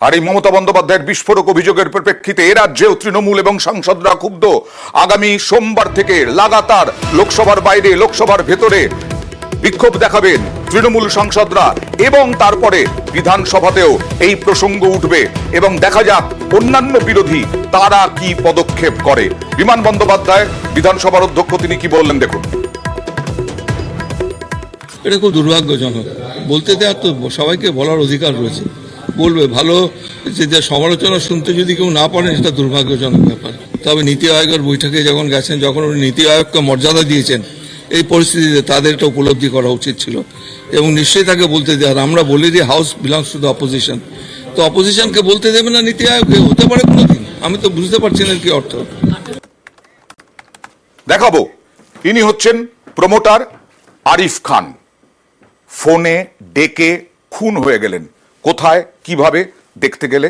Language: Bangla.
আর এই মমতা বন্দ্যোপাধ্যায়ের বিস্ফোরক অভিযোগের পরিপ্রেক্ষিতে এ রাজ্যেও তৃণমূল এবং সাংসদরা ক্ষুব্ধ। আগামী সোমবার থেকে লাগাতার লোকসভার বাইরে লোকসভার ভেতরে বিক্ষোভ দেখাবেন তৃণমূল সাংসদরা এবং তারপরে বিধানসভাতেও এই প্রসঙ্গ উঠবে এবং দেখা যাক অন্যান্য বিরোধী তারা কি পদক্ষেপ করে। বিমান বন্দ্যোপাধ্যায় বিধানসভার অধ্যক্ষ তিনি কি বললেন দেখুন। এটা খুব দুর্ভাগ্যজনক। বলতে দেওয়ার তো সবাইকে বলার অধিকার রয়েছে, বলবে ভালো। যে সমালোচনা শুনতে যদি কেউ না পারেন সেটা দুর্ভাগ্যজনক ব্যাপার। তবে নীতি আয়োগের বৈঠকে যখন গেছেন, যখন উনি নীতি আয়োগকে মর্যাদা দিয়েছেন, এই পরিস্থিতিতে তাদের এটা উপলব্ধি করা উচিত ছিল এবং নিশ্চয়ই তাকে বলতে দেওয়ার। আমরা বলি যে house belongs to the opposition, তো অপোজিশনকে বলতে দেবে না নীতি আয়োগ? হতে পারে কোনোদিন? আমি তো বুঝতে পারছি না কি অর্থ। দেখাবো ইনি হচ্ছেন প্রমোটার আরিফ খান। ফোনে ডেকে খুন হয়ে গেলেন। কোথায় কিভাবে দেখতে গেলে